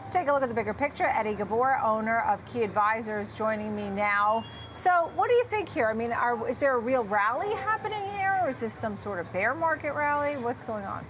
Let's take a look at the bigger picture. Eddie Ghabour, owner of Key Advisors, joining me now. So what do you think here? I mean, is there a real rally happening here, or is this some sort of bear market rally? What's going on?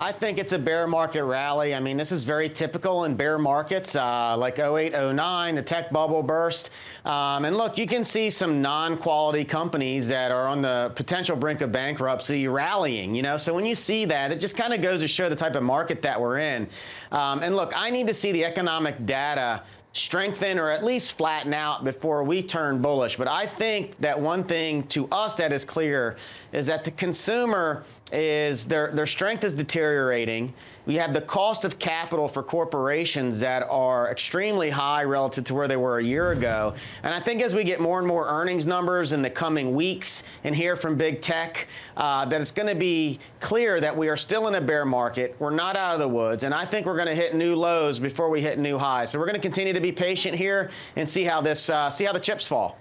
I think it's a bear market rally. I mean, this is very typical in bear markets, like 08, 09, the tech bubble burst. And look, you can see some non-quality companies that are on the potential brink of bankruptcy rallying, So when you see that, it just kind of goes to show the type of market that we're in. And look, I need to see the economic data strengthen or at least flatten out before we turn bullish. But I think that one thing to us that is clear is that the consumer is their strength is deteriorating. We have the cost of capital for corporations that are extremely high relative to where they were a year ago. And I think as we get more and more earnings numbers in the coming weeks and hear from big tech, that it's going to be clear that we are still in a bear market. We're not out of the woods. And I think we're going to hit new lows before we hit new highs. So we're going to continue to be patient here and see how the chips fall.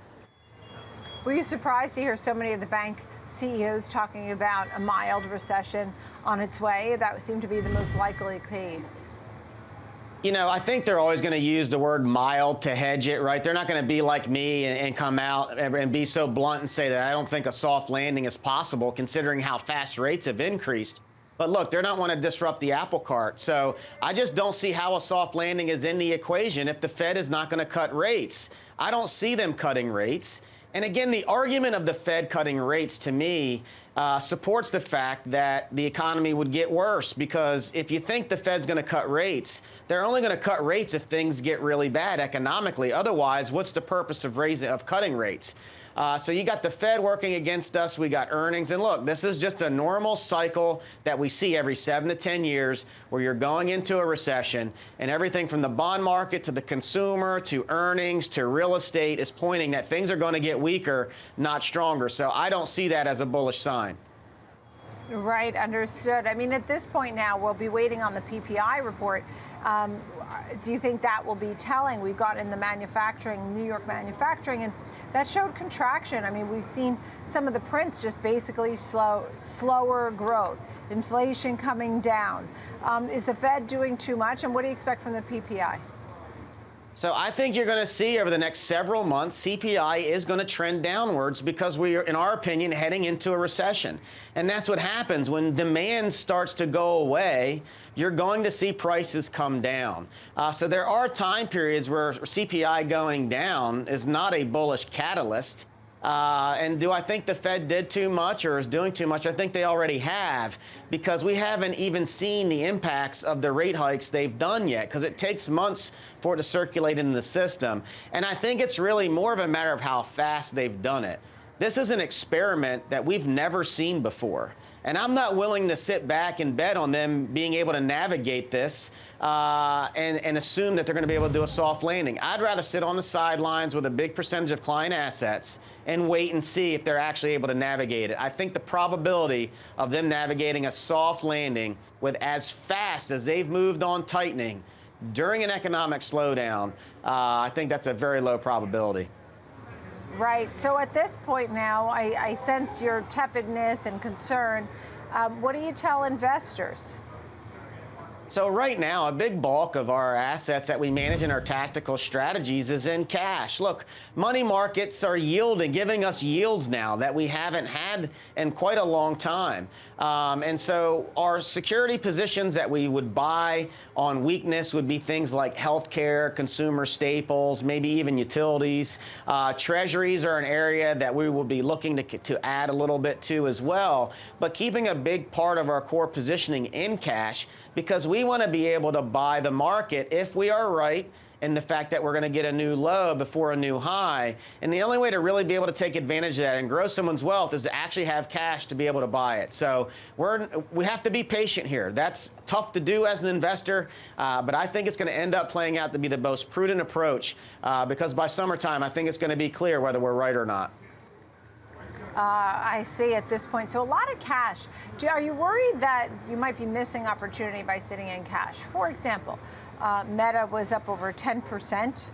Were you surprised to hear so many of the bank CEOs talking about a mild recession on its way? That seemed to be the most likely case. I think they're always going to use the word mild to hedge it, right? They're not going to be like me and come out and be so blunt and say that I don't think a soft landing is possible considering how fast rates have increased. But look, they don't want to disrupt the apple cart. So I just don't see how a soft landing is in the equation if the Fed is not going to cut rates. I don't see them cutting rates. And again, the argument of the Fed cutting rates, to me, supports the fact that the economy would get worse, because if you think the Fed's going to cut rates, they're only going to cut rates if things get really bad economically. Otherwise, what's the purpose of cutting rates? So you got the Fed working against us. We got earnings. And look, this is just a normal cycle that we see every 7 to 10 years where you're going into a recession, and everything from the bond market to the consumer to earnings to real estate is pointing that things are going to get weaker, not stronger. So I don't see that as a bullish sign. Right, understood. I mean, at this point now, we'll be waiting on the PPI report. Do you think that will be telling? We've got in the manufacturing, New York manufacturing, and that showed contraction. I mean, we've seen some of the prints just basically slower growth, inflation coming down. Is the Fed doing too much? And what do you expect from the PPI? So I think you're going to see over the next several months, CPI is going to trend downwards because we are, in our opinion, heading into a recession. And that's what happens when demand starts to go away. You're going to see prices come down. So there are time periods where CPI going down is not a bullish catalyst. And do I think the Fed did too much or is doing too much? I think they already have, because we haven't even seen the impacts of the rate hikes they've done yet, because it takes months for it to circulate into the system. And I think it's really more of a matter of how fast they've done it. This is an experiment that we've never seen before. And I'm not willing to sit back and bet on them being able to navigate this and assume that they're going to be able to do a soft landing. I'd rather sit on the sidelines with a big percentage of client assets and wait and see if they're actually able to navigate it. I think the probability of them navigating a soft landing with as fast as they've moved on tightening during an economic slowdown, I think that's a very low probability. Right. So at this point now, I sense your tepidness and concern. What do you tell investors? So right now, a big bulk of our assets that we manage in our tactical strategies is in cash. Look, money markets are giving us yields now that we haven't had in quite a long time. And so our security positions that we would buy on weakness would be things like healthcare, consumer staples, maybe even utilities. Treasuries are an area that we will be looking to add a little bit to as well, but keeping a big part of our core positioning in cash, because we want to be able to buy the market if we are right in the fact that we're going to get a new low before a new high. And the only way to really be able to take advantage of that and grow someone's wealth is to actually have cash to be able to buy it. So we have to be patient here. That's tough to do as an investor, but I think it's going to end up playing out to be the most prudent approach, because by summertime, I think it's going to be clear whether we're right or not. I see at this point. So a lot of cash. Are you worried that you might be missing opportunity by sitting in cash? For example, Meta was up over 10%.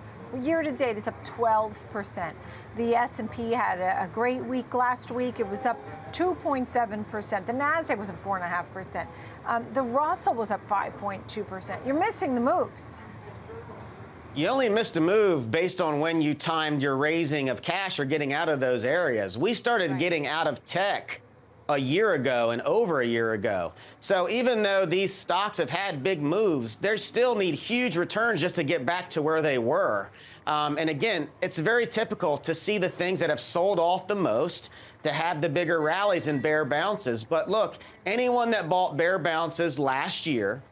Year to date, it's up 12%. The S&P had a great week last week. It was up 2.7%. The NASDAQ was up 4.5%. The Russell was up 5.2%. You're missing the moves. You only missed a move based on when you timed your raising of cash or getting out of those areas. We started getting out of tech a year ago and over a year ago. So even though these stocks have had big moves, they still need huge returns just to get back to where they were. And again, it's very typical to see the things that have sold off the most to have the bigger rallies and bear bounces. But look, anyone that bought bear bounces last year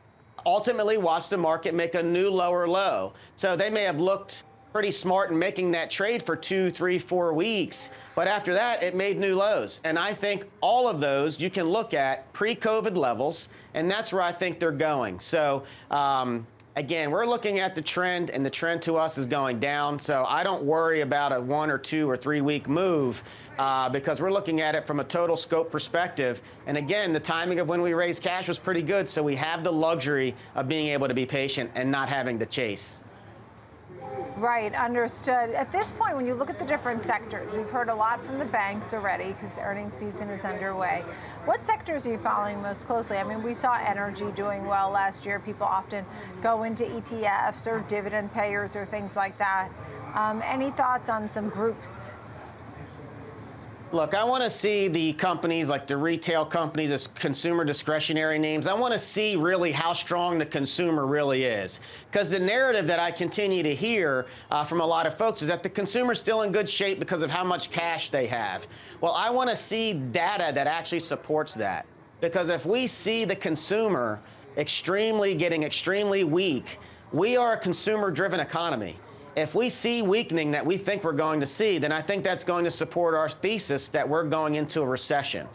ultimately watched the market make a new lower low. So they may have looked pretty smart in making that trade for 2, 3, 4 weeks. But after that, it made new lows. And I think all of those you can look at pre-COVID levels, and that's where I think they're going. So again, we're looking at the trend, and the trend to us is going down. So I don't worry about a 1 or 2 or 3 week move because we're looking at it from a total scope perspective. And again, the timing of when we raised cash was pretty good. So we have the luxury of being able to be patient and not having to chase. Right, understood. At this point, when you look at the different sectors, we've heard a lot from the banks already because earnings season is underway. What sectors are you following most closely? I mean, we saw energy doing well last year. People often go into ETFs or dividend payers or things like that. Any thoughts on some groups? Look, I want to see the companies like the retail companies, as consumer discretionary names. I want to see really how strong the consumer really is. Because the narrative that I continue to hear from a lot of folks is that the consumer's still in good shape because of how much cash they have. Well, I want to see data that actually supports that. Because if we see the consumer getting extremely weak, we are a consumer-driven economy. If we see weakening that we think we're going to see, then I think that's going to support our thesis that we're going into a recession.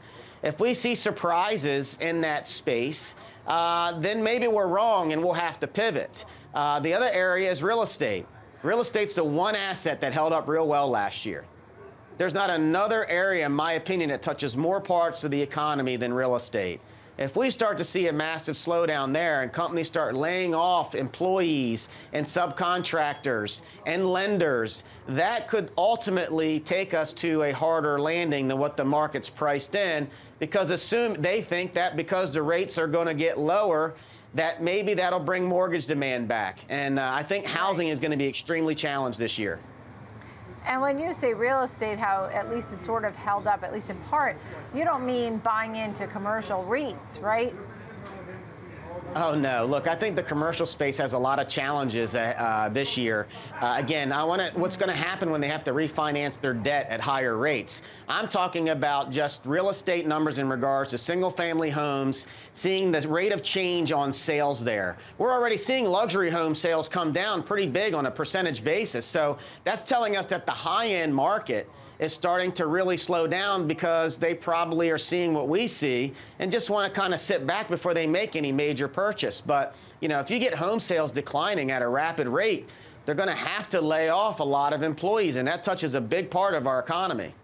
If we see surprises in that space, then maybe we're wrong and we'll have to pivot. The other area is real estate. Real estate's the one asset that held up real well last year. There's not another area, in my opinion, that touches more parts of the economy than real estate. If we start to see a massive slowdown there and companies start laying off employees and subcontractors and lenders, that could ultimately take us to a harder landing than what the market's priced in, because they think that because the rates are going to get lower, that maybe that'll bring mortgage demand back. And I think housing is going to be extremely challenged this year. And when you say real estate, how at least it's sort of held up, at least in part, you don't mean buying into commercial REITs, right? Oh, no. Look, I think the commercial space has a lot of challenges this year. Again, what's going to happen when they have to refinance their debt at higher rates? I'm talking about just real estate numbers in regards to single-family homes, seeing the rate of change on sales there. We're already seeing luxury home sales come down pretty big on a percentage basis. So that's telling us that the high-end market is starting to really slow down because they probably are seeing what we see and just want to kind of sit back before they make any major purchase. But, you know, if you get home sales declining at a rapid rate, they're going to have to lay off a lot of employees, and that touches a big part of our economy.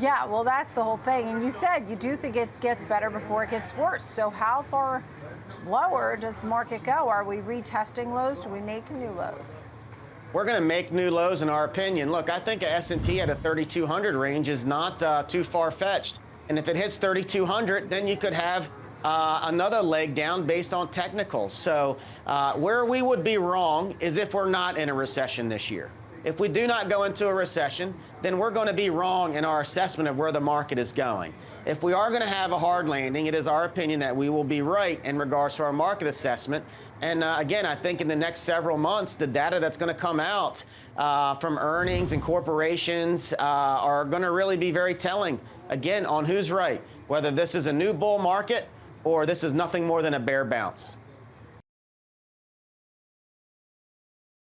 Yeah, well, that's the whole thing. And you said you do think it gets better before it gets worse. So how far lower does the market go? Are we retesting lows? Do we make new lows? We're going to make new lows, in our opinion. Look, I think a S&P at a 3,200 range is not too far-fetched. And if it hits 3,200, then you could have another leg down based on technicals. So where we would be wrong is if we're not in a recession this year. If we do not go into a recession, then we're going to be wrong in our assessment of where the market is going. If we are going to have a hard landing, it is our opinion that we will be right in regards to our market assessment. And again, I think in the next several months, the data that's going to come out from earnings and corporations are going to really be very telling, again, on who's right, whether this is a new bull market or this is nothing more than a bear bounce.